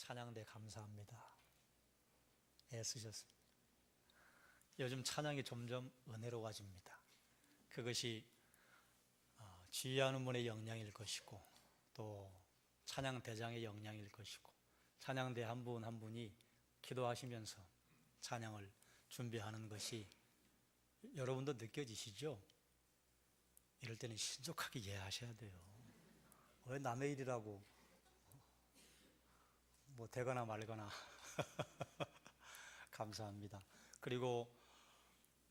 찬양대 감사합니다. 애쓰셨습니다. 요즘 찬양이 점점 은혜로워집니다. 그것이 지휘하는 분의 역량일 것이고 또 찬양대장의 역량일 것이고 찬양대 한 분 한 분이 기도하시면서 찬양을 준비하는 것이 여러분도 느껴지시죠? 이럴 때는 신속하게 이해하셔야 돼요. 왜 남의 일이라고 뭐 되거나 말거나 감사합니다. 그리고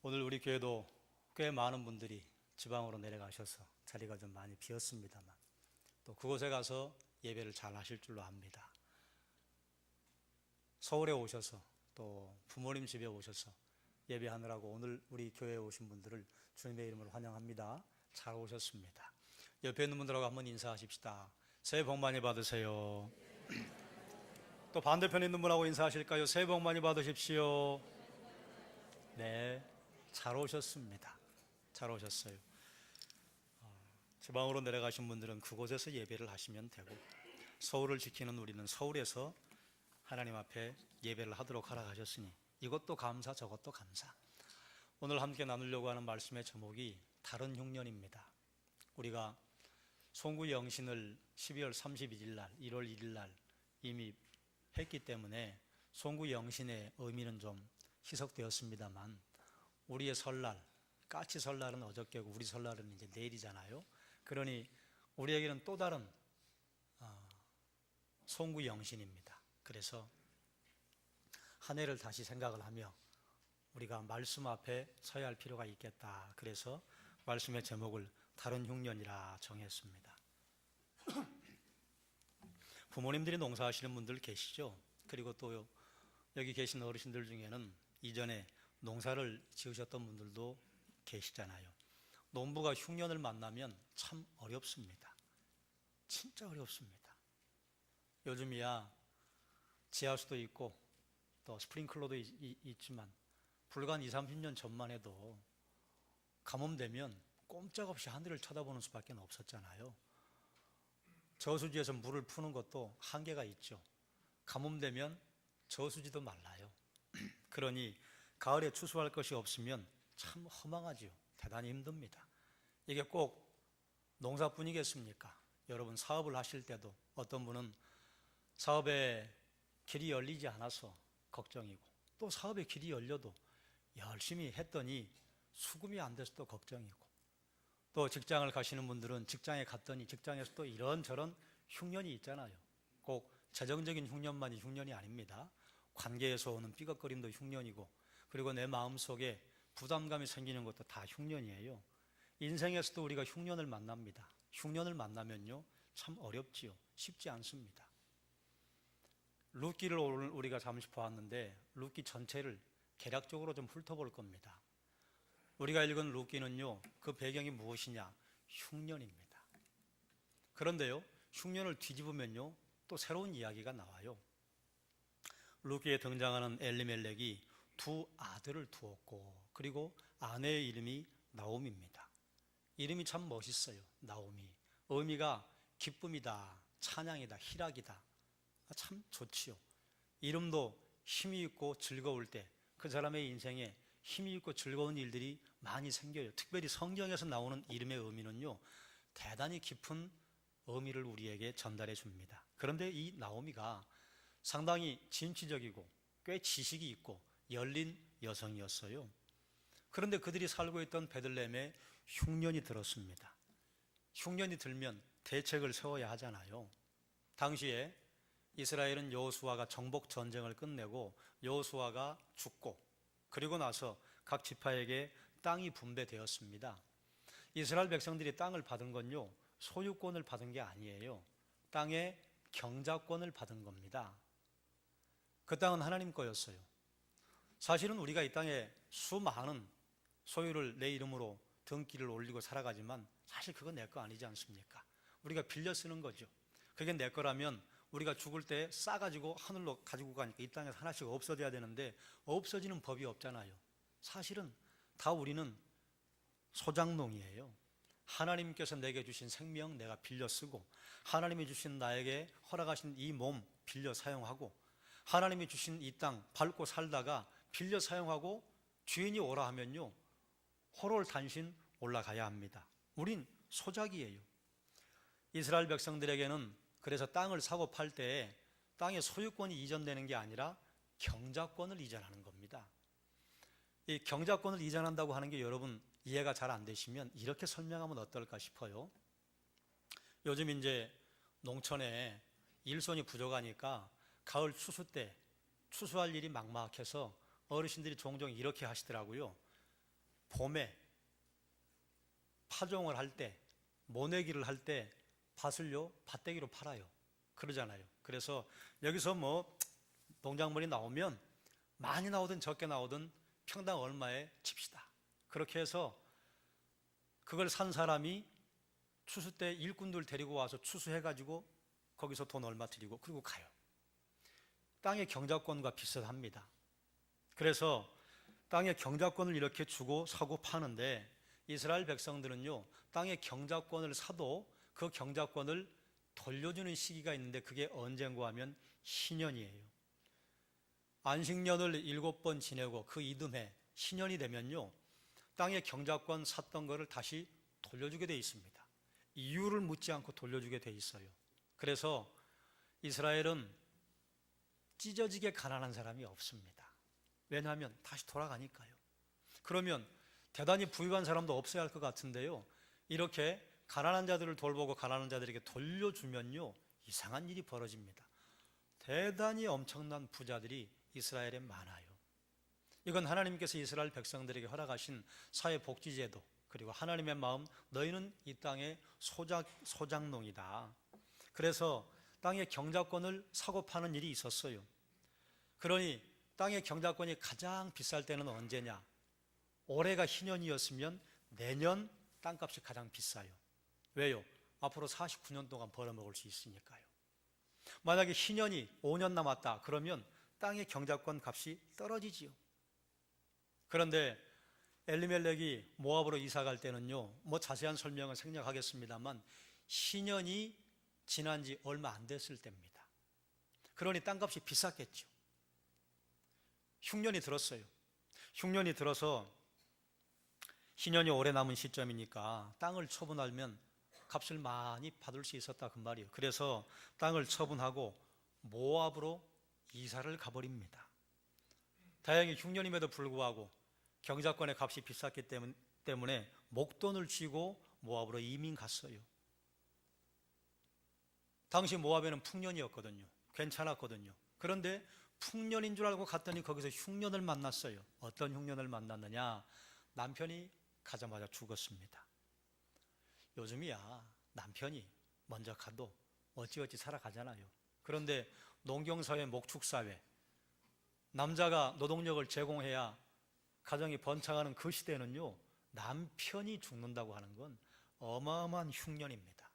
오늘 우리 교회도 꽤 많은 분들이 지방으로 내려가셔서 자리가 좀 많이 비었습니다만 또 그곳에 가서 예배를 잘 하실 줄로 압니다. 서울에 오셔서 또 부모님 집에 오셔서 예배하느라고 오늘 우리 교회에 오신 분들을 주님의 이름으로 환영합니다. 잘 오셨습니다. 옆에 있는 분들하고 한번 인사하십시다. 새해 복 많이 받으세요. 또 반대편에 있는 분하고 인사하실까요? 새해 복 많이 받으십시오. 네, 잘 오셨습니다. 잘 오셨어요. 지방으로 내려가신 분들은 그곳에서 예배를 하시면 되고 서울을 지키는 우리는 서울에서 하나님 앞에 예배를 하도록 하라 하셨으니 이것도 감사 저것도 감사. 오늘 함께 나누려고 하는 말씀의 제목이 다른 흉년입니다. 우리가 송구 영신을 12월 31일 날 1월 1일 날 이미 했기 때문에 송구 영신의 의미는 좀 희석되었습니다만 우리의 설날, 까치 설날은 어저께고 우리 설날은 이제 내일이잖아요. 그러니 우리에게는 또 다른 송구 영신입니다. 그래서 한 해를 다시 생각을 하며 우리가 말씀 앞에 서야 할 필요가 있겠다. 그래서 말씀의 제목을 다른 흉년이라 정했습니다. 부모님들이 농사하시는 분들 계시죠? 그리고 또 여기 계신 어르신들 중에는 이전에 농사를 지으셨던 분들도 계시잖아요. 농부가 흉년을 만나면 참 어렵습니다. 진짜 어렵습니다. 요즘이야 지하수도 있고 또 스프링클러도 있지만 불과 20, 30년 전만 해도 가뭄되면 꼼짝없이 하늘을 쳐다보는 수밖에 없었잖아요. 저수지에서 물을 푸는 것도 한계가 있죠. 가뭄되면 저수지도 말라요. 그러니 가을에 추수할 것이 없으면 참 허망하지요. 대단히 힘듭니다. 이게 꼭 농사뿐이겠습니까? 여러분 사업을 하실 때도 어떤 분은 사업에 길이 열리지 않아서 걱정이고 또 사업에 길이 열려도 열심히 했더니 수금이 안 돼서 또 걱정이고 또 직장을 가시는 분들은 직장에 갔더니 직장에서 또 이런저런 흉년이 있잖아요. 꼭 재정적인 흉년만이 흉년이 아닙니다. 관계에서 오는 삐걱거림도 흉년이고 그리고 내 마음속에 부담감이 생기는 것도 다 흉년이에요. 인생에서도 우리가 흉년을 만납니다. 흉년을 만나면요 참 어렵지요. 쉽지 않습니다. 룻기를 오늘 우리가 잠시 보았는데 룻기 전체를 개략적으로 좀 훑어볼 겁니다. 우리가 읽은 룻기는요 그 배경이 무엇이냐? 흉년입니다. 그런데요 흉년을 뒤집으면요 또 새로운 이야기가 나와요. 룻기에 등장하는 엘리멜렉이 두 아들을 두었고 그리고 아내의 이름이 나옴입니다. 이름이 참 멋있어요. 나옴이. 의미가 기쁨이다, 찬양이다, 희락이다. 참 좋지요. 이름도 힘이 있고 즐거울 때 그 사람의 인생에 힘이 있고 즐거운 일들이 많이 생겨요. 특별히 성경에서 나오는 이름의 의미는요 대단히 깊은 의미를 우리에게 전달해 줍니다. 그런데 이 나오미가 상당히 진취적이고 꽤 지식이 있고 열린 여성이었어요. 그런데 그들이 살고 있던 베들레헴에 흉년이 들었습니다. 흉년이 들면 대책을 세워야 하잖아요. 당시에 이스라엘은 여호수아가 정복 전쟁을 끝내고 여호수아가 죽고 그리고 나서 각 지파에게 땅이 분배되었습니다. 이스라엘 백성들이 땅을 받은 건요 소유권을 받은 게 아니에요. 땅의 경작권을 받은 겁니다. 그 땅은 하나님 거였어요. 사실은 우리가 이 땅에 수많은 소유를 내 이름으로 등기를 올리고 살아가지만 사실 그건 내 거 아니지 않습니까? 우리가 빌려 쓰는 거죠. 그게 내 거라면 우리가 죽을 때 싸가지고 하늘로 가지고 가니까 이 땅에서 하나씩 없어져야 되는데 없어지는 법이 없잖아요. 사실은 다 우리는 소장농이에요. 하나님께서 내게 주신 생명 내가 빌려 쓰고, 하나님이 주신 나에게 허락하신 이 몸 빌려 사용하고, 하나님이 주신 이 땅 밟고 살다가 빌려 사용하고 주인이 오라 하면요, 호롤단신 올라가야 합니다. 우린 소작이에요. 이스라엘 백성들에게는 그래서 땅을 사고 팔 때에 땅의 소유권이 이전되는 게 아니라 경작권을 이전하는 겁니다. 이 경작권을 이전한다고 하는 게 여러분 이해가 잘 안 되시면 이렇게 설명하면 어떨까 싶어요. 요즘 이제 농촌에 일손이 부족하니까 가을 추수 때 추수할 일이 막막해서 어르신들이 종종 이렇게 하시더라고요. 봄에 파종을 할 때, 모내기를 할 때 밭을요, 밭대기로 팔아요. 그러잖아요. 그래서 여기서 뭐 농작물이 나오면 많이 나오든 적게 나오든 평당 얼마에 칩시다. 그렇게 해서 그걸 산 사람이 추수 때 일꾼들 데리고 와서 추수해가지고 거기서 돈 얼마 드리고 그리고 가요. 땅의 경작권과 비슷합니다. 그래서 땅의 경작권을 이렇게 주고 사고 파는데, 이스라엘 백성들은요, 땅의 경작권을 사도 그 경작권을 돌려주는 시기가 있는데, 그게 언젠가 하면 신년이에요. 안식년을 7번 지내고 그 이듬해 신년이 되면요, 땅의 경작권 샀던 거를 다시 돌려주게 돼 있습니다. 이유를 묻지 않고 돌려주게 돼 있어요. 그래서 이스라엘은 찢어지게 가난한 사람이 없습니다. 왜냐하면 다시 돌아가니까요. 그러면 대단히 부유한 사람도 없어야 할 것 같은데요, 이렇게 가난한 자들을 돌보고 가난한 자들에게 돌려주면요, 이상한 일이 벌어집니다. 대단히 엄청난 부자들이 이스라엘에 많아요. 이건 하나님께서 이스라엘 백성들에게 허락하신 사회복지제도, 그리고 하나님의 마음, 너희는 이 땅의 소작농이다. 그래서 땅의 경작권을 사고 파는 일이 있었어요. 그러니 땅의 경작권이 가장 비쌀 때는 언제냐? 올해가 희년이었으면 내년 땅값이 가장 비싸요. 왜요? 앞으로 49년 동안 벌어먹을 수 있으니까요. 만약에 희년이 5년 남았다 그러면 땅의 경작권 값이 떨어지지요. 그런데 엘리멜렉이 모압으로 이사 갈 때는요, 뭐 자세한 설명은 생략하겠습니다만 희년이 지난 지 얼마 안 됐을 때입니다. 그러니 땅값이 비쌌겠죠. 흉년이 들었어요. 흉년이 들어서 희년이 오래 남은 시점이니까 땅을 처분하면 값을 많이 받을 수 있었다 그 말이에요. 그래서 땅을 처분하고 모압으로 이사를 가버립니다. 다행히 흉년임에도 불구하고 경작권의 값이 비쌌기 때문에 목돈을 쥐고 모압으로 이민 갔어요. 당시 모압에는 풍년이었거든요. 괜찮았거든요. 그런데 풍년인 줄 알고 갔더니 거기서 흉년을 만났어요. 어떤 흉년을 만났느냐? 남편이 가자마자 죽었습니다. 요즘이야 남편이 먼저 가도 어찌어찌 살아가잖아요. 그런데 농경사회, 목축사회, 남자가 노동력을 제공해야 가정이 번창하는 그 시대는요, 남편이 죽는다고 하는 건 어마어마한 흉년입니다.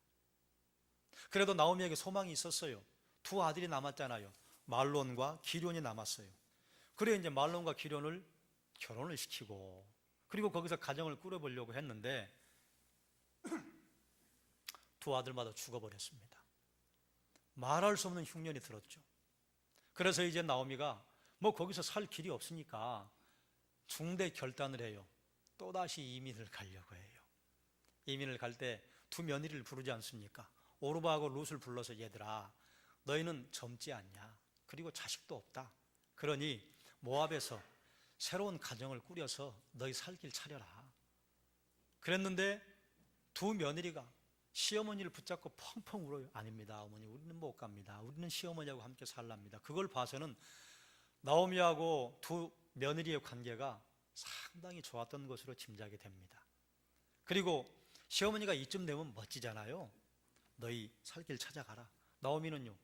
그래도 나오미에게 소망이 있었어요. 두 아들이 남았잖아요. 말론과 기럨이 남았어요. 그래 이제 말론과 기럨을 결혼을 시키고 그리고 거기서 가정을 꾸려보려고 했는데 두 아들마다 죽어버렸습니다. 말할 수 없는 흉년이 들었죠. 그래서 이제 나오미가 뭐 거기서 살 길이 없으니까 중대 결단을 해요. 또다시 이민을 가려고 해요. 이민을 갈 때 두 며느리를 부르지 않습니까? 오르바하고 룻을 불러서 얘들아, 너희는 젊지 않냐? 그리고 자식도 없다. 그러니 모압에서 새로운 가정을 꾸려서 너희 살 길 차려라. 그랬는데 두 며느리가 시어머니를 붙잡고 펑펑 울어요. 아닙니다, 어머니, 우리는 못 갑니다. 우리는 시어머니하고 함께 살랍니다. 그걸 봐서는 나오미하고 두 며느리의 관계가 상당히 좋았던 것으로 짐작이 됩니다. 그리고 시어머니가 이쯤 되면 멋지잖아요. 너희 살 길 찾아가라. 나오미는요,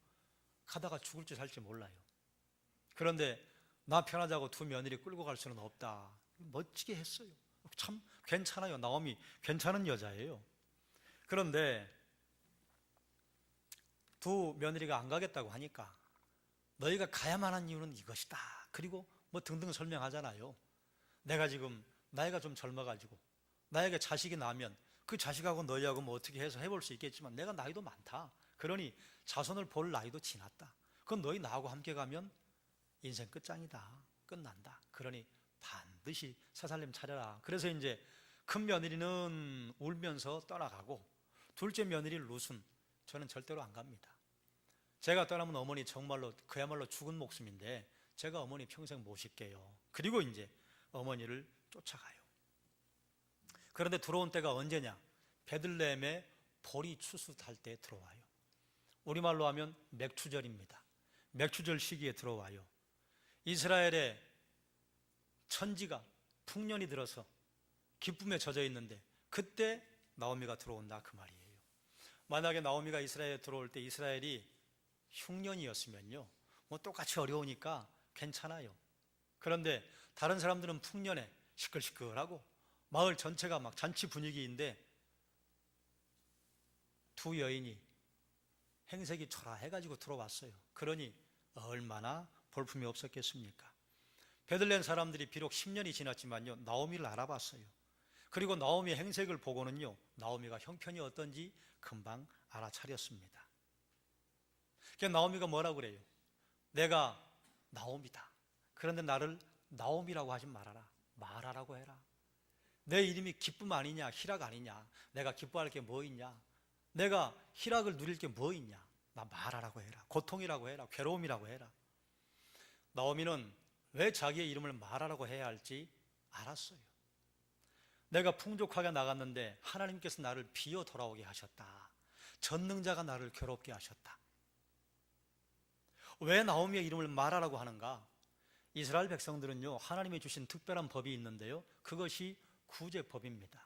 가다가 죽을지 살지 몰라요. 그런데 나 편하자고 두 며느리 끌고 갈 수는 없다. 멋지게 했어요. 참 괜찮아요. 나오미 괜찮은 여자예요. 그런데 두 며느리가 안 가겠다고 하니까 너희가 가야만 한 이유는 이것이다. 그리고 뭐 등등 설명하잖아요. 내가 지금 나이가 좀 젊어가지고 나에게 자식이 나면 그 자식하고 너희하고 뭐 어떻게 해서 해볼 수 있겠지만 내가 나이도 많다. 그러니 자손을 볼 나이도 지났다. 그건 너희 나하고 함께 가면 인생 끝장이다. 끝난다. 그러니 반드시 새 살림 차려라. 그래서 이제 큰 며느리는 울면서 떠나가고 둘째 며느리 룻은 저는 절대로 안 갑니다. 제가 떠나면 어머니 정말로 그야말로 죽은 목숨인데 제가 어머니 평생 모실게요. 그리고 이제 어머니를 쫓아가요. 그런데 들어온 때가 언제냐? 베들레헴에 보리 추수할 때 들어와요. 우리말로 하면 맥추절입니다. 맥추절 시기에 들어와요. 이스라엘의 천지가 풍년이 들어서 기쁨에 젖어 있는데 그때 나오미가 들어온다 그 말이에요. 만약에 나오미가 이스라엘에 들어올 때 이스라엘이 흉년이었으면요, 뭐 똑같이 어려우니까 괜찮아요. 그런데 다른 사람들은 풍년에 시끌시끌하고 마을 전체가 막 잔치 분위기인데 두 여인이 행색이 초라해가지고 들어왔어요. 그러니 얼마나 볼품이 없었겠습니까? 베들레헴 사람들이 비록 10년이 지났지만요, 나오미를 알아봤어요. 그리고 나오미의 행색을 보고는요, 나오미가 형편이 어떤지 금방 알아차렸습니다. 그래서 나오미가 뭐라고 그래요? 내가 나오미다. 그런데 나를 나오미라고 하지 말아라. 말하라고 해라. 내 이름이 기쁨 아니냐, 희락 아니냐. 내가 기뻐할 게 뭐 있냐. 내가 희락을 누릴 게 뭐 있냐. 나 말하라고 해라. 고통이라고 해라. 괴로움이라고 해라. 나오미는 왜 자기의 이름을 말하라고 해야 할지 알았어요. 내가 풍족하게 나갔는데 하나님께서 나를 비어 돌아오게 하셨다. 전능자가 나를 괴롭게 하셨다. 왜 나오미의 이름을 말하라고 하는가? 이스라엘 백성들은요, 하나님이 주신 특별한 법이 있는데요, 그것이 구제법입니다.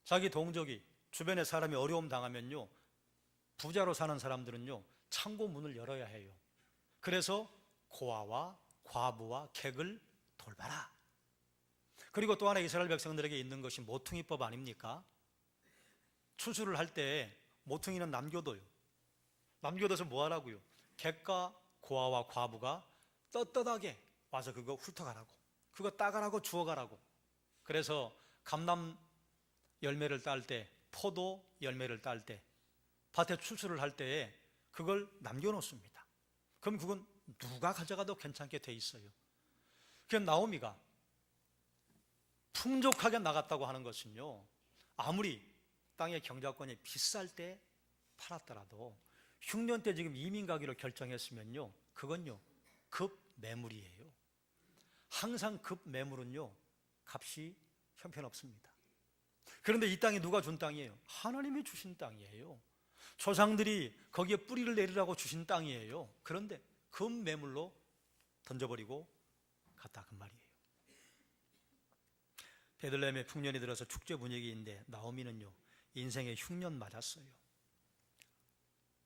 자기 동족이 주변에 사람이 어려움 당하면요, 부자로 사는 사람들은요, 창고 문을 열어야 해요. 그래서 고아와 과부와 객을 돌봐라. 그리고 또 하나 이스라엘 백성들에게 있는 것이 모퉁이법 아닙니까? 추수를 할 때 모퉁이는 남겨둬요. 남겨둬서 뭐 하라고요? 객과 고아와 과부가 떳떳하게 와서 그거 훑어가라고, 그거 따가라고, 주워가라고. 그래서 감람 열매를 딸 때, 포도 열매를 딸 때, 밭에 추수를 할 때에 그걸 남겨놓습니다. 그럼 그건 누가 가져가도 괜찮게 돼 있어요. 그래서 나오미가 풍족하게 나갔다고 하는 것은요, 아무리 땅의 경작권이 비쌀 때 팔았더라도 흉년 때 지금 이민 가기로 결정했으면요, 그건요 급매물이에요. 항상 급매물은요 값이 형편없습니다. 그런데 이 땅이 누가 준 땅이에요? 하나님이 주신 땅이에요. 조상들이 거기에 뿌리를 내리라고 주신 땅이에요. 그런데 급매물로 던져버리고 갔다 그 말이에요. 베들레헴에 풍년이 들어서 축제 분위기인데 나오미는요 인생의 흉년 맞았어요.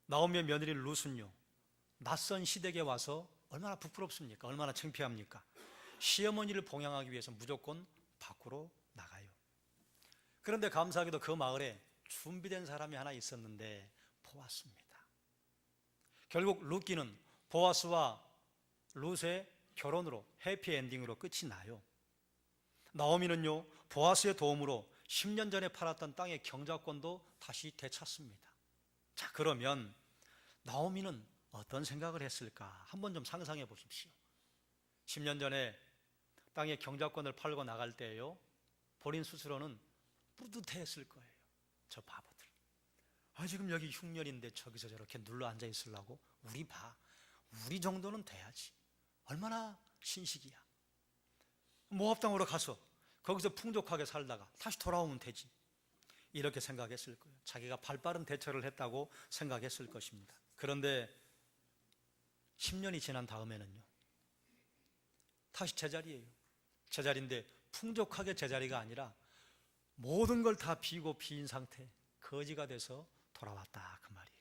나오미의 며느리 룻은요, 낯선 시댁에 와서 얼마나 부끄럽습니까? 얼마나 창피합니까? 시어머니를 봉양하기 위해서 무조건 밖으로 나가요. 그런데 감사하게도 그 마을에 준비된 사람이 하나 있었는데 보았습니다. 결국 룻기는 보아스와 룻의 결혼으로 해피엔딩으로 끝이 나요. 나오미는요 보아스의 도움으로 10년 전에 팔았던 땅의 경작권도 다시 되찾습니다. 자, 그러면 나오미는 어떤 생각을 했을까? 한번 좀 상상해 보십시오. 10년 전에 땅의 경작권을 팔고 나갈 때에요, 본인 스스로는 뿌듯해했을 거예요. 저 바보들, 지금 여기 흉년인데 저기서 저렇게 눌러 앉아 있으려고? 우리 봐, 우리 정도는 돼야지. 얼마나 신식이야. 모압당으로 가서 거기서 풍족하게 살다가 다시 돌아오면 되지. 이렇게 생각했을 거예요. 자기가 발빠른 대처를 했다고 생각했을 것입니다. 그런데 10년이 지난 다음에는요, 다시 제자리예요. 제자리인데 풍족하게 제자리가 아니라 모든 걸 다 비고 비인 상태, 거지가 돼서 돌아왔다 그 말이에요.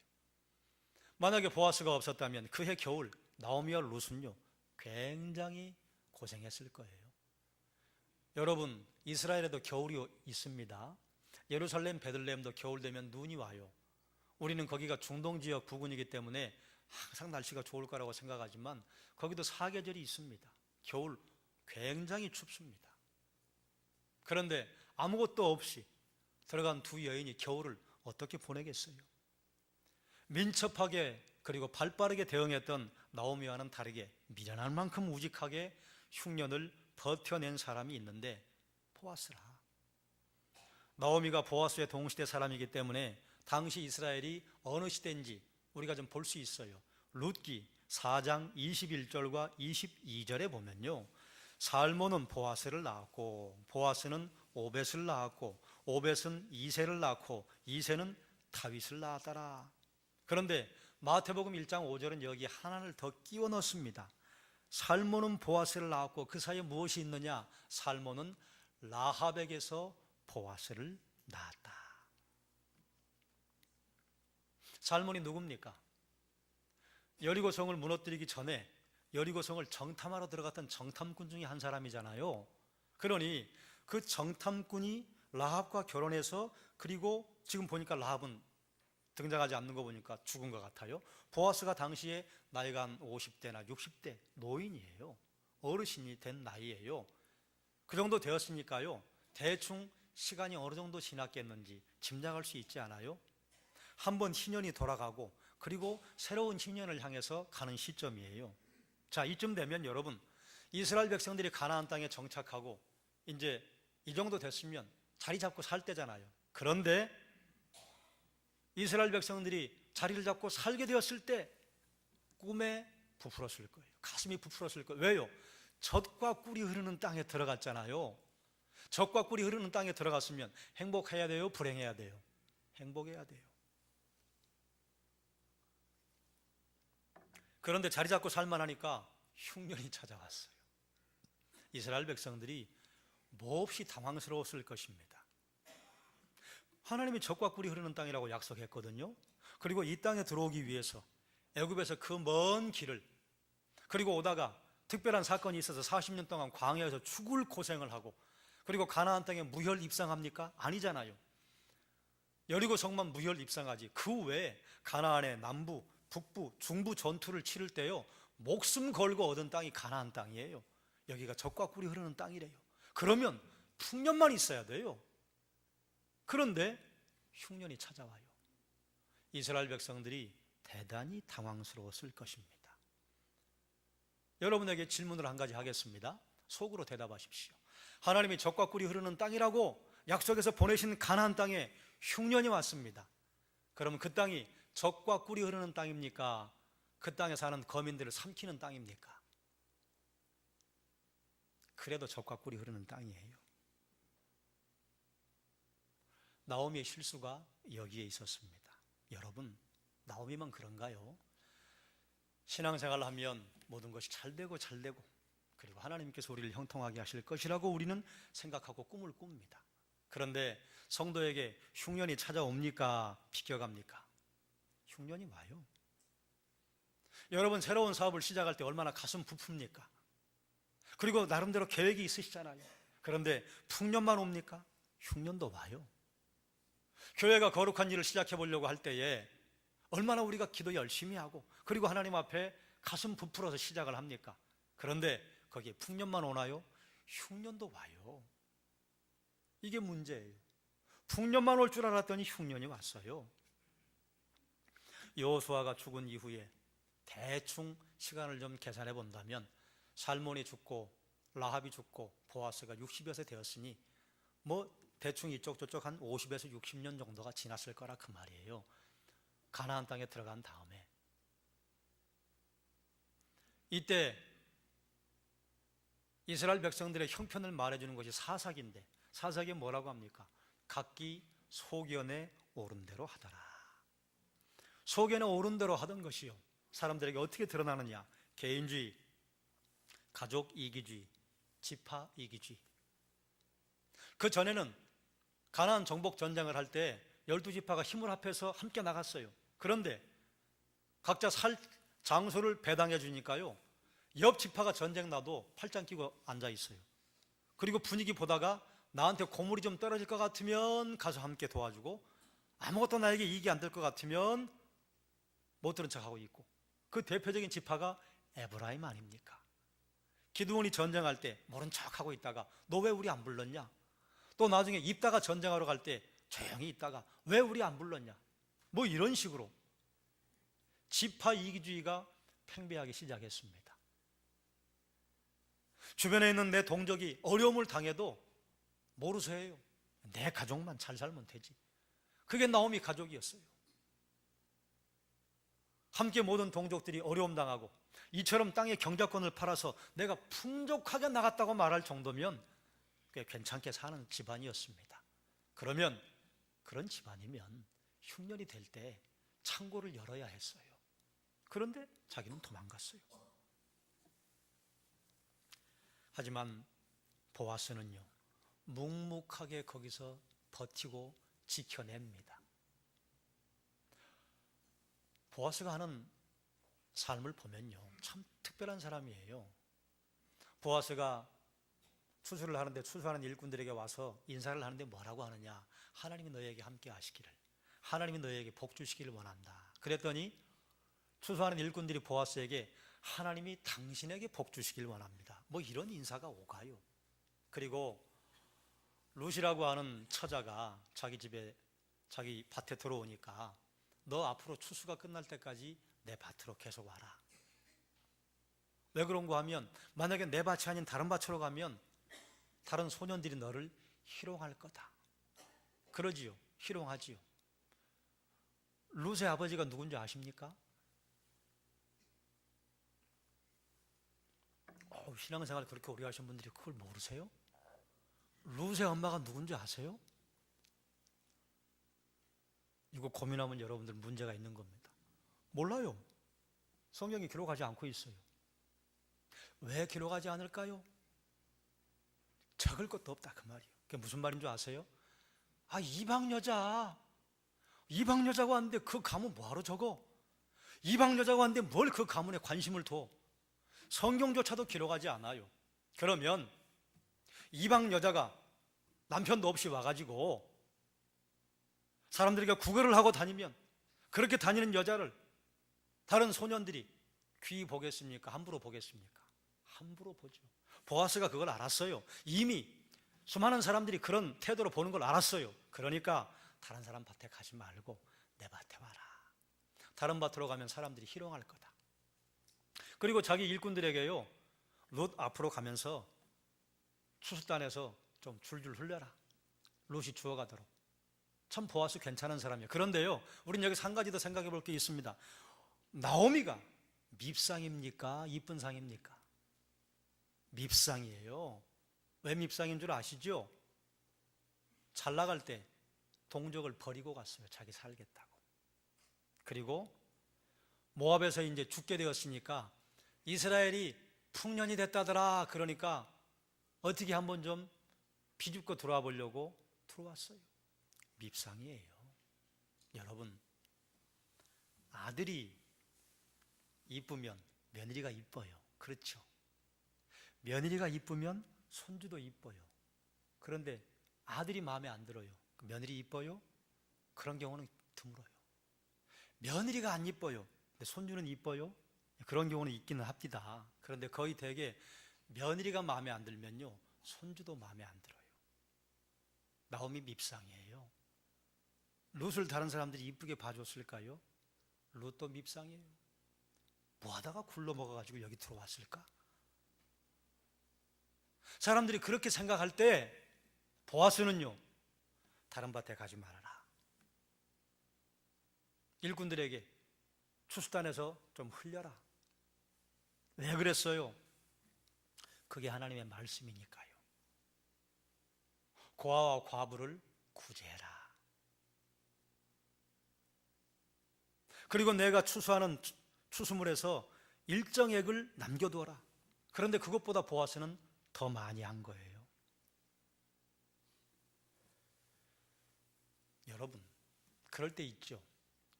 만약에 보아스가 없었다면 그해 겨울 나오미와 룻은요 굉장히 고생했을 거예요. 여러분, 이스라엘에도 겨울이 있습니다. 예루살렘, 베들레헴도 겨울 되면 눈이 와요. 우리는 거기가 중동 지역 부근이기 때문에 항상 날씨가 좋을 거라고 생각하지만 거기도 사계절이 있습니다. 겨울 굉장히 춥습니다. 그런데 아무것도 없이 들어간 두 여인이 겨울을 어떻게 보내겠어요? 민첩하게 그리고 발빠르게 대응했던 나오미와는 다르게 미련할 만큼 우직하게 흉년을 버텨낸 사람이 있는데 보아스라. 나오미가 보아스의 동시대 사람이기 때문에 당시 이스라엘이 어느 시대인지 우리가 좀 볼 수 있어요. 룻기 4장 21절과 22절에 보면요, 살몬은 보아스를 낳았고 보아스는 오벳을 낳았고 오벳은 이새를 낳고 이새는 다윗을 낳았더라. 그런데 마태복음 1장 5절은 여기 하나를 더 끼워 넣습니다. 살몬은 보아스를 낳았고 그 사이에 무엇이 있느냐? 살몬은 라합에게서 보아스를 낳았다. 살몬이 누굽니까? 여리고성을 무너뜨리기 전에 여리고성을 정탐하러 들어갔던 정탐꾼 중에 한 사람이잖아요. 그러니 그 정탐꾼이 라합과 결혼해서, 그리고 지금 보니까 라합은 등장하지 않는 거 보니까 죽은 것 같아요. 보아스가 당시에 나이가 한 50대나 60대 노인이에요. 어르신이 된 나이예요. 그 정도 되었으니까요, 대충 시간이 어느 정도 지났겠는지 짐작할 수 있지 않아요? 한번 희년이 돌아가고 그리고 새로운 희년을 향해서 가는 시점이에요. 자, 이쯤 되면 여러분, 이스라엘 백성들이 가나안 땅에 정착하고 이제 이 정도 됐으면 자리 잡고 살 때잖아요. 그런데 이스라엘 백성들이 자리를 잡고 살게 되었을 때 꿈에 부풀었을 거예요. 가슴이 부풀었을 거예요. 왜요? 젖과 꿀이 흐르는 땅에 들어갔잖아요. 젖과 꿀이 흐르는 땅에 들어갔으면 행복해야 돼요? 불행해야 돼요? 행복해야 돼요. 그런데 자리 잡고 살만하니까 흉년이 찾아왔어요. 이스라엘 백성들이 몹시 당황스러웠을 것입니다. 하나님이 젖과 꿀이 흐르는 땅이라고 약속했거든요. 그리고 이 땅에 들어오기 위해서 애굽에서 그 먼 길을, 그리고 오다가 특별한 사건이 있어서 40년 동안 광야에서 죽을 고생을 하고, 그리고 가나안 땅에 무혈 입상합니까? 아니잖아요. 여리고 성만 무혈 입상하지, 그 외에 가나안의 남부, 북부, 중부 전투를 치를 때요, 목숨 걸고 얻은 땅이 가나안 땅이에요. 여기가 젖과 꿀이 흐르는 땅이래요. 그러면 풍년만 있어야 돼요. 그런데 흉년이 찾아와요. 이스라엘 백성들이 대단히 당황스러웠을 것입니다. 여러분에게 질문을 한 가지 하겠습니다. 속으로 대답하십시오. 하나님이 젖과 꿀이 흐르는 땅이라고 약속해서 보내신 가나안 땅에 흉년이 왔습니다. 그러면 그 땅이 젖과 꿀이 흐르는 땅입니까? 그 땅에 사는 거민들을 삼키는 땅입니까? 그래도 젖과 꿀이 흐르는 땅이에요. 나오미의 실수가 여기에 있었습니다. 여러분, 나오미만 그런가요? 신앙생활을 하면 모든 것이 잘되고 그리고 하나님께서 우리를 형통하게 하실 것이라고 우리는 생각하고 꿈을 꿉니다. 그런데 성도에게 흉년이 찾아옵니까? 비껴갑니까? 흉년이 와요. 여러분, 새로운 사업을 시작할 때 얼마나 가슴 부풉니까? 그리고 나름대로 계획이 있으시잖아요. 그런데 풍년만 옵니까? 흉년도 와요. 교회가 거룩한 일을 시작해 보려고 할 때에 얼마나 우리가 기도 열심히 하고 그리고 하나님 앞에 가슴 부풀어서 시작을 합니까? 그런데 거기에 풍년만 오나요? 흉년도 와요. 이게 문제예요. 풍년만 올 줄 알았더니 흉년이 왔어요. 여호수아가 죽은 이후에 대충 시간을 좀 계산해 본다면 살몬이 죽고 라합이 죽고 보아스가 60여 세 되었으니 뭐 대충 이쪽 저쪽 한 50에서 60년 정도가 지났을 거라 그 말이에요. 가나안 땅에 들어간 다음에 이때 이스라엘 백성들의 형편을 말해주는 것이 사사기인데, 사사기에 뭐라고 합니까? 각기 소견에 오른 대로 하더라. 소견에 오른 대로 하던 것이요, 사람들에게 어떻게 드러나느냐? 개인주의, 가족 이기주의, 지파 이기주의. 그 전에는 가나안 정복 전쟁을 할 때 12지파가 힘을 합해서 함께 나갔어요. 그런데 각자 살 장소를 배당해 주니까요, 옆 지파가 전쟁 나도 팔짱 끼고 앉아 있어요. 그리고 분위기 보다가 나한테 고물이 좀 떨어질 것 같으면 가서 함께 도와주고, 아무것도 나에게 이익이 안 될 것 같으면 못 들은 척하고 있고, 그 대표적인 지파가 에브라임 아닙니까? 기드온이 전쟁할 때 모른 척하고 있다가 너 왜 우리 안 불렀냐? 또 나중에 입다가 전쟁하러 갈 때 조용히 있다가 왜 우리 안 불렀냐, 뭐 이런 식으로 지파 이기주의가 팽배하기 시작했습니다. 주변에 있는 내 동족이 어려움을 당해도 모르서 해요. 내 가족만 잘 살면 되지. 그게 나오미 가족이었어요. 함께 모든 동족들이 어려움 당하고 이처럼 땅의 경작권을 팔아서 내가 풍족하게 나갔다고 말할 정도면 꽤 괜찮게 사는 집안이었습니다. 그러면 그런 집안이면 흉년이 될 때 창고를 열어야 했어요. 그런데 자기는 도망갔어요. 하지만 보아스는요, 묵묵하게 거기서 버티고 지켜냅니다. 보아스가 하는 삶을 보면요, 참 특별한 사람이에요. 보아스가 추수를 하는데 추수하는 일꾼들에게 와서 인사를 하는데 뭐라고 하느냐, 하나님이 너희에게 함께 하시기를, 하나님이 너희에게 복 주시기를 원한다. 그랬더니 추수하는 일꾼들이 보아스에게 하나님이 당신에게 복 주시길 원합니다, 뭐 이런 인사가 오가요. 그리고 룻이라고 하는 처자가 자기 집에, 자기 밭에 들어오니까 너 앞으로 추수가 끝날 때까지 내 밭으로 계속 와라. 왜 그런가 하면 만약에 내 밭이 아닌 다른 밭으로 가면 다른 소년들이 너를 희롱할 거다. 그러지요. 희롱하지요. 룻의 아버지가 누군지 아십니까? 신앙생활 그렇게 오래 하신 분들이 그걸 모르세요? 룻의 엄마가 누군지 아세요? 이거 고민하면 여러분들 문제가 있는 겁니다. 몰라요. 성경이 기록하지 않고 있어요. 왜 기록하지 않을까요? 적을 것도 없다 그 말이에요. 그게 무슨 말인 줄 아세요? 아, 이방 여자가 왔는데 그 가문 뭐하러 적어? 이방 여자가 왔는데 뭘 그 가문에 관심을 둬? 성경조차도 기록하지 않아요. 그러면 이방 여자가 남편도 없이 와가지고 사람들에게 구걸을 하고 다니면 그렇게 다니는 여자를 다른 소년들이 귀히 보겠습니까? 함부로 보겠습니까? 함부로 보죠. 보아스가 그걸 알았어요. 이미 수많은 사람들이 그런 태도로 보는 걸 알았어요. 그러니까 다른 사람 밭에 가지 말고 내 밭에 와라. 다른 밭으로 가면 사람들이 희롱할 거다. 그리고 자기 일꾼들에게요, 룻 앞으로 가면서 추수단에서 좀 줄줄 흘려라. 룻이 주워가도록. 참 보아스 괜찮은 사람이에요. 그런데요, 우린 여기서 한 가지 더 생각해 볼 게 있습니다. 나오미가 밉상입니까? 이쁜 상입니까? 밉상이에요. 왜 밉상인 줄 아시죠? 잘 나갈 때 동족을 버리고 갔어요. 자기 살겠다고. 그리고 모압에서 이제 죽게 되었으니까 이스라엘이 풍년이 됐다더라. 그러니까 어떻게 한번 좀 비집고 들어와 보려고 들어왔어요. 밉상이에요. 여러분, 아들이 이쁘면 며느리가 이뻐요. 그렇죠? 며느리가 이쁘면 손주도 이뻐요. 그런데 아들이 마음에 안 들어요. 며느리 이뻐요? 그런 경우는 드물어요. 며느리가 안 이뻐요. 근데 손주는 이뻐요? 그런 경우는 있기는 합니다. 그런데 거의 대개 며느리가 마음에 안 들면요, 손주도 마음에 안 들어요. 나오미 밉상이에요. 룻을 다른 사람들이 이쁘게 봐줬을까요? 룻도 밉상이에요. 뭐 하다가 굴러먹어가지고 여기 들어왔을까? 사람들이 그렇게 생각할 때 보아스는요, 다른 밭에 가지 말아라. 일꾼들에게 추수단에서 좀 흘려라. 왜 그랬어요? 그게 하나님의 말씀이니까요. 고아와 과부를 구제해라. 그리고 내가 추수하는 추수물에서 일정액을 남겨두어라. 그런데 그것보다 보아스는 더 많이 한 거예요. 여러분, 그럴 때 있죠.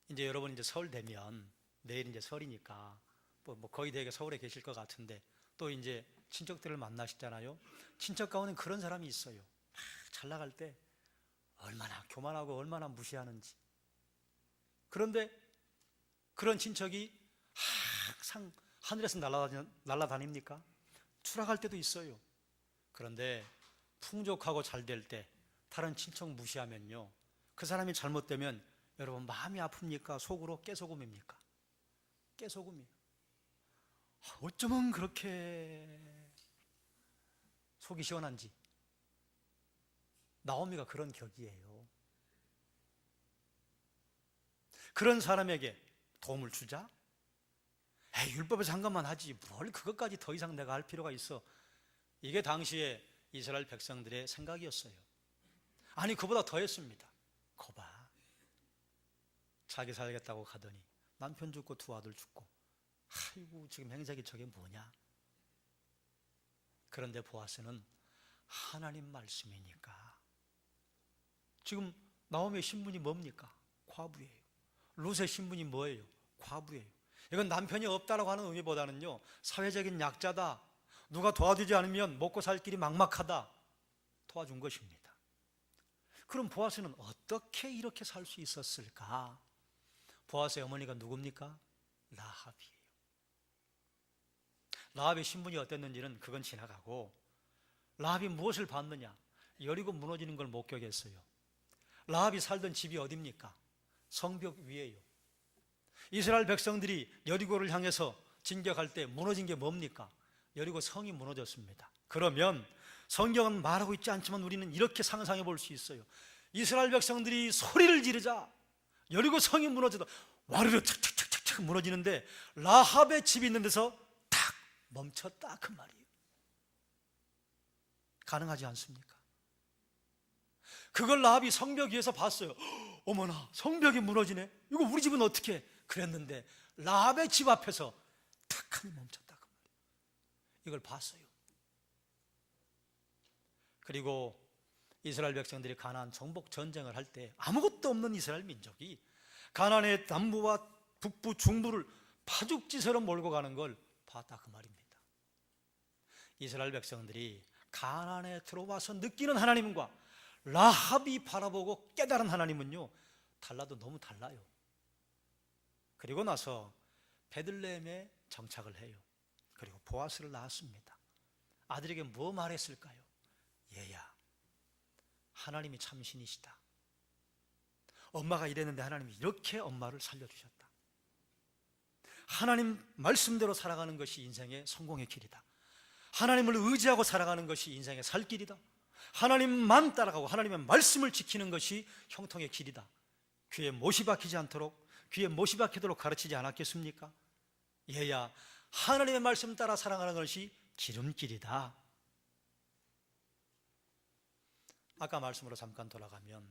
이제 여러분 이제 설 되면, 내일 이제 설이니까 뭐 거의 대개 서울에 계실 것 같은데 또 이제 친척들을 만나시잖아요. 친척 가운데 그런 사람이 있어요. 잘 나갈 때 얼마나 교만하고 얼마나 무시하는지. 그런데 그런 친척이 항상 하늘에서 날아다닙니까? 추락할 때도 있어요. 그런데 풍족하고 잘 될 때 다른 친척 무시하면요, 그 사람이 잘못되면 여러분 마음이 아픕니까? 속으로 깨소금입니까? 깨소금이에요. 어쩌면 그렇게 속이 시원한지. 나오미가 그런 격이에요. 그런 사람에게 도움을 주자? 에이, 율법에 상관만 하지 뭘 그것까지 더 이상 내가 할 필요가 있어. 이게 당시에 이스라엘 백성들의 생각이었어요. 아니, 그보다 더 했습니다. 거봐, 자기 살겠다고 가더니 남편 죽고 두 아들 죽고, 아이고 지금 행색이 저게 뭐냐. 그런데 보아스는 하나님 말씀이니까. 지금 나오미의 신분이 뭡니까? 과부예요. 룻의 신분이 뭐예요? 과부예요. 이건 남편이 없다라고 하는 의미보다는요, 사회적인 약자다, 누가 도와주지 않으면 먹고 살 길이 막막하다, 도와준 것입니다. 그럼 보아스는 어떻게 이렇게 살 수 있었을까? 보아스의 어머니가 누굽니까? 라합이에요. 라합의 신분이 어땠는지는 그건 지나가고, 라합이 무엇을 봤느냐? 여리고 무너지는 걸 목격했어요. 라합이 살던 집이 어디입니까? 성벽 위에요. 이스라엘 백성들이 여리고를 향해서 진격할 때 무너진 게 뭡니까? 여리고 성이 무너졌습니다. 그러면 성경은 말하고 있지 않지만 우리는 이렇게 상상해 볼 수 있어요. 이스라엘 백성들이 소리를 지르자 여리고 성이 무너져도 와르르 착착착착 무너지는데 라합의 집이 있는 데서 탁 멈췄다, 그 말이에요. 가능하지 않습니까? 그걸 라합이 성벽 위에서 봤어요. 어머나, 성벽이 무너지네. 이거 우리 집은 어떻게 해? 그랬는데 라합의 집 앞에서 탁 하니 멈췄다, 그 말이에요. 이걸 봤어요. 그리고 이스라엘 백성들이 가나안 정복 전쟁을 할 때 아무것도 없는 이스라엘 민족이 가나안의 남부와 북부, 중부를 파죽지세로 몰고 가는 걸 봤다, 그 말입니다. 이스라엘 백성들이 가나안에 들어와서 느끼는 하나님과 라합이 바라보고 깨달은 하나님은요, 달라도 너무 달라요. 그리고 나서 베들레헴에 정착을 해요. 그리고 보아스를 낳았습니다. 아들에게 뭐 말했을까요? 얘야, 하나님이 참 신이시다. 엄마가 이랬는데 하나님이 이렇게 엄마를 살려주셨다. 하나님 말씀대로 살아가는 것이 인생의 성공의 길이다. 하나님을 의지하고 살아가는 것이 인생의 살 길이다. 하나님만 따라가고 하나님의 말씀을 지키는 것이 형통의 길이다. 귀에 못이 박히지 않도록, 귀에 못이 박히도록 가르치지 않았겠습니까? 얘야, 하나님의 말씀 따라 살아가는 것이 지름길이다. 아까 말씀으로 잠깐 돌아가면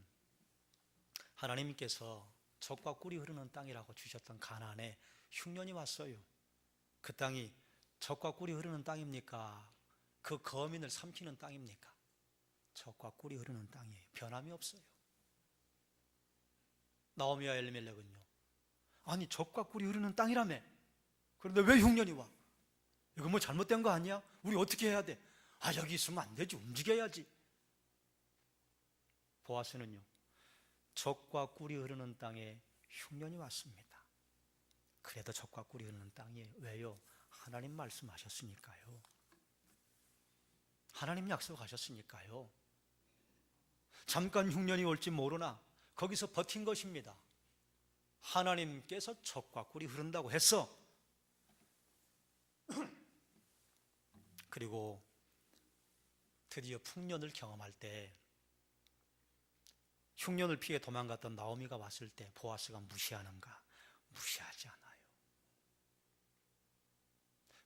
하나님께서 젖과 꿀이 흐르는 땅이라고 주셨던 가나안에 흉년이 왔어요. 그 땅이 젖과 꿀이 흐르는 땅입니까? 그 거민을 삼키는 땅입니까? 젖과 꿀이 흐르는 땅이에요. 변함이 없어요. 나오미와 엘리멜렉은요, 아니 젖과 꿀이 흐르는 땅이라며, 그런데 왜 흉년이 와? 이거 뭐 잘못된 거 아니야? 우리 어떻게 해야 돼? 아, 여기 있으면 안 되지, 움직여야지. 보아스는요, 젖과 꿀이 흐르는 땅에 흉년이 왔습니다. 그래도 젖과 꿀이 흐르는 땅이에요. 왜요? 하나님 말씀하셨으니까요. 하나님 약속하셨으니까요. 잠깐 흉년이 올지 모르나 거기서 버틴 것입니다. 하나님께서 젖과 꿀이 흐른다고 했어. 그리고 드디어 풍년을 경험할 때, 흉년을 피해 도망갔던 나오미가 왔을 때 보아스가 무시하는가? 무시하지 않아요.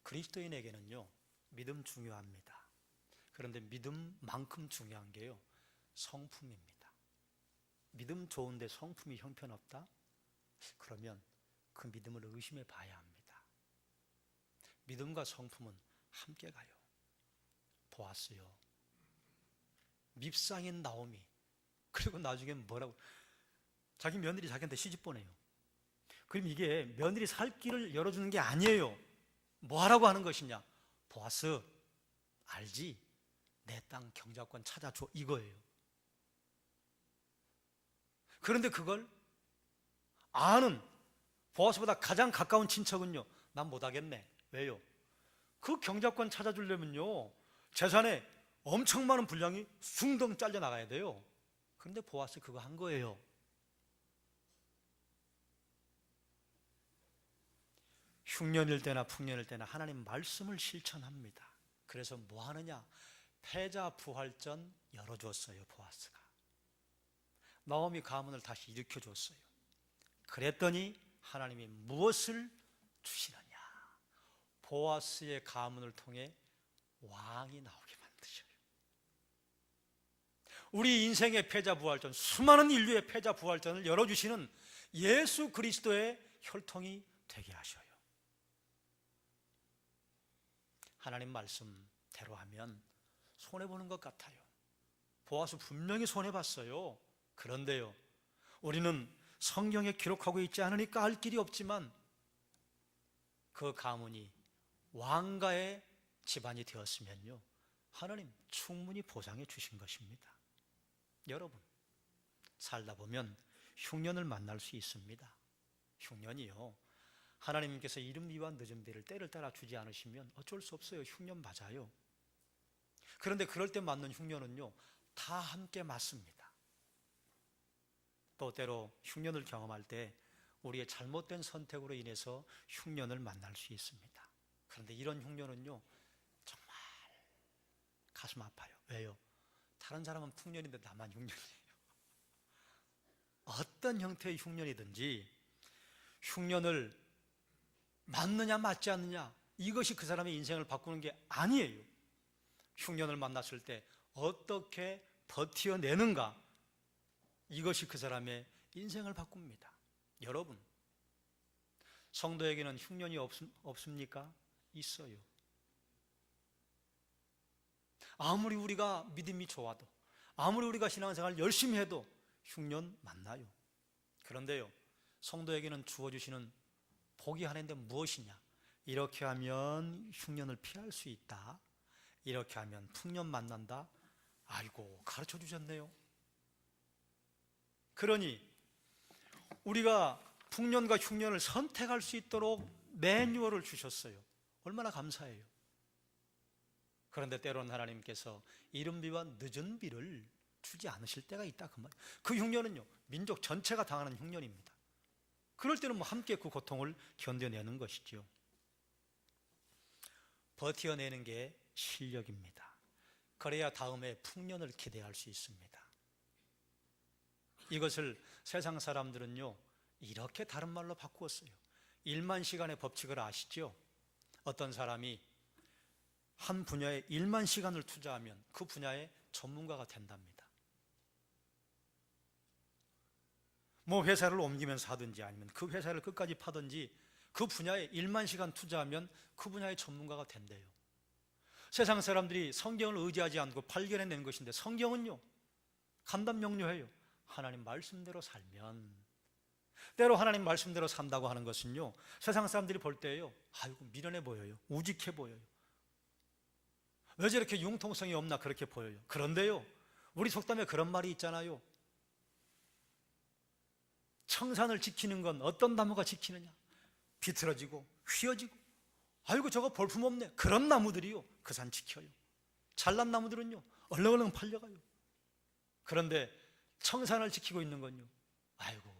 그리스도인에게는요, 믿음 중요합니다. 그런데 믿음만큼 중요한 게요, 성품입니다. 믿음 좋은데 성품이 형편없다? 그러면 그 믿음을 의심해 봐야 합니다. 믿음과 성품은 함께 가요. 보았어요. 밉상인 나오미. 그리고 나중에 뭐라고? 자기 며느리 자기한테 시집 보내요. 그럼 이게 며느리 살 길을 열어주는 게 아니에요. 뭐 하라고 하는 것이냐? 보아스, 알지? 내 땅 경작권 찾아줘, 이거예요. 그런데 그걸 아는 보아스보다 가장 가까운 친척은요, 난 못하겠네. 왜요? 그 경작권 찾아주려면요, 재산에 엄청 많은 분량이 숭덩 잘려 나가야 돼요. 그런데 보아스 그거 한 거예요. 흉년일 때나 풍년일 때나 하나님 말씀을 실천합니다. 그래서 뭐 하느냐? 패자 부활전 열어줬어요. 보아스가 나오미 가문을 다시 일으켜줬어요. 그랬더니 하나님이 무엇을 주시느냐? 보아스의 가문을 통해 왕이 나오게 만드셔요. 우리 인생의 패자부활전, 수많은 인류의 패자부활전을 열어주시는 예수 그리스도의 혈통이 되게 하셔요. 하나님 말씀대로 하면 손해보는 것 같아요. 보아스 분명히 손해봤어요. 그런데요, 우리는 성경에 기록하고 있지 않으니까 알 길이 없지만 그 가문이 왕가의 집안이 되었으면요, 하나님 충분히 보장해 주신 것입니다. 여러분, 살다 보면 흉년을 만날 수 있습니다. 흉년이요, 하나님께서 이른 비와 늦은 비를 때를 따라 주지 않으시면 어쩔 수 없어요. 흉년 맞아요. 그런데 그럴 때 맞는 흉년은요, 다 함께 맞습니다. 또 때로 흉년을 경험할 때 우리의 잘못된 선택으로 인해서 흉년을 만날 수 있습니다. 그런데 이런 흉년은요, 정말 가슴 아파요. 왜요? 다른 사람은 풍년인데 나만 흉년이에요. 어떤 형태의 흉년이든지 흉년을 맞느냐 맞지 않느냐, 이것이 그 사람의 인생을 바꾸는 게 아니에요. 흉년을 만났을 때 어떻게 버텨내는가, 이것이 그 사람의 인생을 바꿉니다. 여러분, 성도에게는 흉년이 없습니까? 있어요. 아무리 우리가 믿음이 좋아도, 아무리 우리가 신앙생활 열심히 해도 흉년 만나요. 그런데요, 성도에게는 주어주시는 복이 하나인데 무엇이냐? 이렇게 하면 흉년을 피할 수 있다, 이렇게 하면 풍년 만난다. 아이고, 가르쳐 주셨네요. 그러니 우리가 풍년과 흉년을 선택할 수 있도록 매뉴얼을 주셨어요. 얼마나 감사해요. 그런데 때로는 하나님께서 이른 비와 늦은 비를 주지 않으실 때가 있다, 그 말. 그 흉년은요, 민족 전체가 당하는 흉년입니다. 그럴 때는 함께 그 고통을 견뎌내는 것이죠. 버텨내는 게 실력입니다. 그래야 다음에 풍년을 기대할 수 있습니다. 이것을 세상 사람들은요, 이렇게 다른 말로 바꾸었어요. 1만 시간의 법칙을 아시죠? 어떤 사람이 한 분야에 1만 시간을 투자하면 그 분야의 전문가가 된답니다. 뭐 회사를 옮기면서 하든지 아니면 그 회사를 끝까지 파든지 그 분야에 1만 시간 투자하면 그 분야의 전문가가 된대요. 세상 사람들이 성경을 의지하지 않고 발견해낸 것인데, 성경은요, 간단명료해요. 하나님 말씀대로 살면, 때로 하나님 말씀대로 산다고 하는 것은요, 세상 사람들이 볼 때요, 아이고 미련해 보여요. 우직해 보여요. 왜 저렇게 융통성이 없나 그렇게 보여요. 그런데요, 우리 속담에 그런 말이 있잖아요. 청산을 지키는 건 어떤 나무가 지키느냐? 비틀어지고 휘어지고, 아이고 저거 볼품없네, 그런 나무들이요 그 산 지켜요. 잘난 나무들은요 얼렁얼렁 팔려가요. 그런데 청산을 지키고 있는 건요, 아이고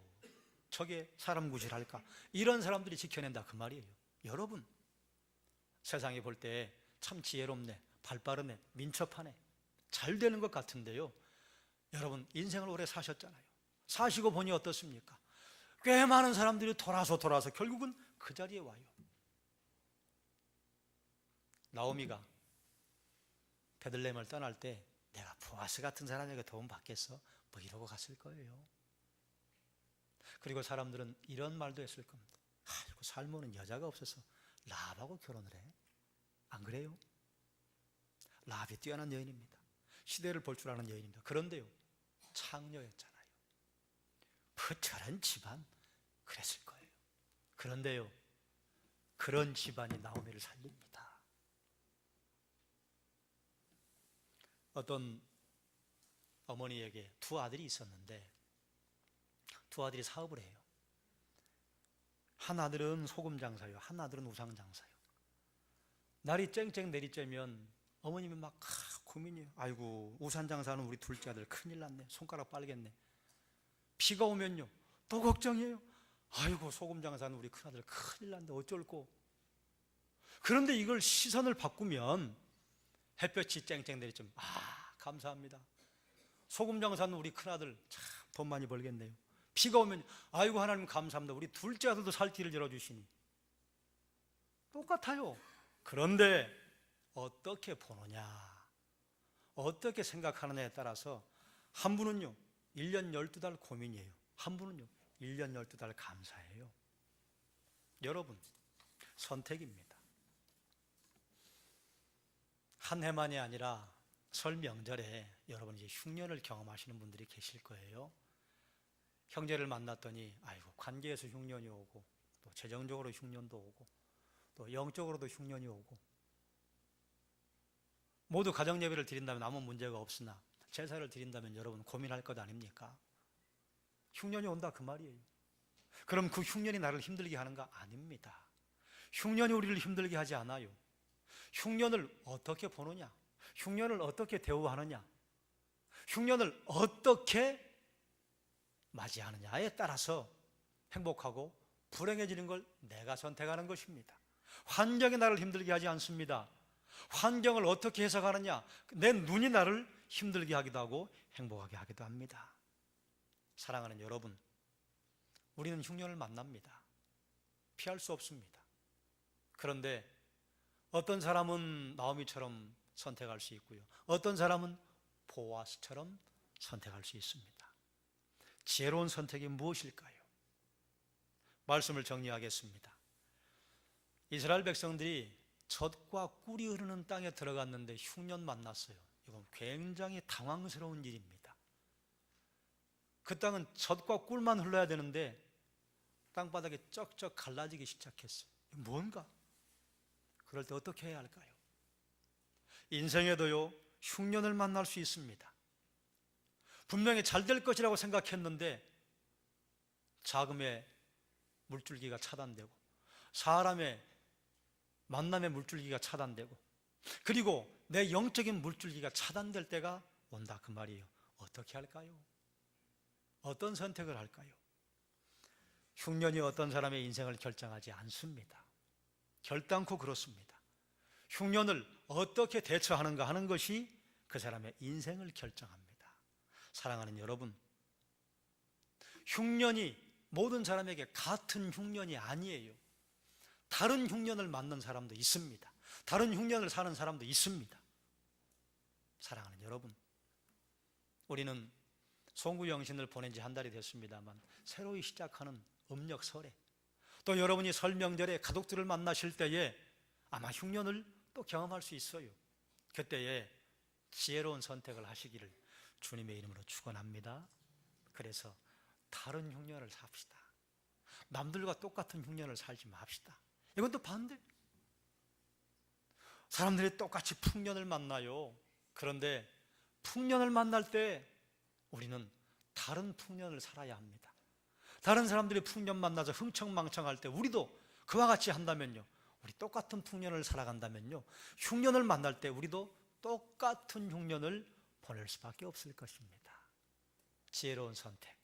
저게 사람 구실할까, 이런 사람들이 지켜낸다, 그 말이에요. 여러분, 세상에 볼 때 참 지혜롭네, 발빠르네, 민첩하네, 잘 되는 것 같은데요, 여러분 인생을 오래 사셨잖아요. 사시고 보니 어떻습니까? 꽤 많은 사람들이 돌아서 결국은 그 자리에 와요. 나오미가 베들레헴을 떠날 때 내가 보아스 같은 사람에게 도움 받겠어? 뭐 이러고 갔을 거예요. 그리고 사람들은 이런 말도 했을 겁니다. 아이고 살모는 여자가 없어서 라합하고 결혼을 해? 안 그래요? 라합이 뛰어난 여인입니다. 시대를 볼 줄 아는 여인입니다. 그런데요, 창녀였잖아요. 그 저런 집안 그랬을 거예요. 그런데요, 그런 집안이 나오미를 살립니다. 어떤 어머니에게 두 아들이 있었는데 두 아들이 사업을 해요. 한 아들은 소금 장사요, 한 아들은 우상 장사요. 날이 쨍쨍 내리쬐면 어머님이 막 고민이에요. 아이고, 우산 장사하는 우리 둘째 아들 큰일 났네. 손가락 빨겠네. 비가 오면요, 또 걱정이에요. 아이고, 소금 장사하는 우리 큰아들 큰일 났네. 어쩔꼬. 그런데 이걸 시선을 바꾸면 햇볕이 쨍쨍 내리쬐면 감사합니다. 소금 장사하는 우리 큰아들 참 돈 많이 벌겠네요. 비가 오면 아이고, 하나님 감사합니다. 우리 둘째 아들도 살길을 열어주시니. 똑같아요. 그런데 어떻게 보느냐, 어떻게 생각하느냐에 따라서 한 분은요 1년 12달 고민이에요. 한 분은요 1년 12달 감사해요. 여러분, 선택입니다. 한 해만이 아니라 설 명절에 여러분 이제 흉년을 경험하시는 분들이 계실 거예요. 형제를 만났더니 아이고, 관계에서 흉년이 오고, 또 재정적으로 흉년도 오고, 또 영적으로도 흉년이 오고, 모두 가정 예배를 드린다면 아무 문제가 없으나 제사를 드린다면 여러분 고민할 것 아닙니까? 흉년이 온다 그 말이에요. 그럼 그 흉년이 나를 힘들게 하는가? 아닙니다. 흉년이 우리를 힘들게 하지 않아요. 흉년을 어떻게 보느냐, 흉년을 어떻게 대우하느냐, 흉년을 어떻게 맞이하느냐에 따라서 행복하고 불행해지는 걸 내가 선택하는 것입니다. 환경이 나를 힘들게 하지 않습니다. 환경을 어떻게 해석하느냐, 내 눈이 나를 힘들게 하기도 하고 행복하게 하기도 합니다. 사랑하는 여러분, 우리는 흉년을 만납니다. 피할 수 없습니다. 그런데 어떤 사람은 나오미처럼 선택할 수 있고요, 어떤 사람은 보아스처럼 선택할 수 있습니다. 지혜로운 선택이 무엇일까요? 말씀을 정리하겠습니다. 이스라엘 백성들이 젖과 꿀이 흐르는 땅에 들어갔는데 흉년 만났어요. 이건 굉장히 당황스러운 일입니다. 그 땅은 젖과 꿀만 흘러야 되는데 땅바닥에 쩍쩍 갈라지기 시작했어요. 뭔가? 그럴 때 어떻게 해야 할까요? 인생에도요 흉년을 만날 수 있습니다. 분명히 잘 될 것이라고 생각했는데 자금의 물줄기가 차단되고, 사람의 만남의 물줄기가 차단되고, 그리고 내 영적인 물줄기가 차단될 때가 온다 그 말이에요. 어떻게 할까요? 어떤 선택을 할까요? 흉년이 어떤 사람의 인생을 결정하지 않습니다. 결단코 그렇습니다. 흉년을 어떻게 대처하는가 하는 것이 그 사람의 인생을 결정합니다. 사랑하는 여러분, 흉년이 모든 사람에게 같은 흉년이 아니에요. 다른 흉년을 맞는 사람도 있습니다. 다른 흉년을 사는 사람도 있습니다. 사랑하는 여러분, 우리는 송구영신을 보낸 지 한 달이 됐습니다만 새로이 시작하는 음력 설에, 또 여러분이 설 명절에 가족들을 만나실 때에 아마 흉년을 또 경험할 수 있어요. 그때에 지혜로운 선택을 하시기를 주님의 이름으로 축원합니다. 그래서 다른 흉년을 삽시다. 남들과 똑같은 흉년을 살지 맙시다. 이건 또 반대. 사람들이 똑같이 풍년을 만나요. 그런데 풍년을 만날 때 우리는 다른 풍년을 살아야 합니다. 다른 사람들이 풍년 만나서 흥청망청할 때 우리도 그와 같이 한다면요, 우리 똑같은 풍년을 살아간다면요, 흉년을 만날 때 우리도 똑같은 흉년을 보낼 수밖에 없을 것입니다. 지혜로운 선택,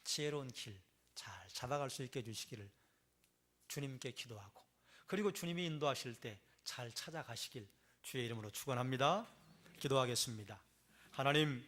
지혜로운 길 잘 잡아갈 수 있게 해주시기를 주님께 기도하고, 그리고 주님이 인도하실 때 잘 찾아가시길 주의 이름으로 축원합니다. 기도하겠습니다. 하나님,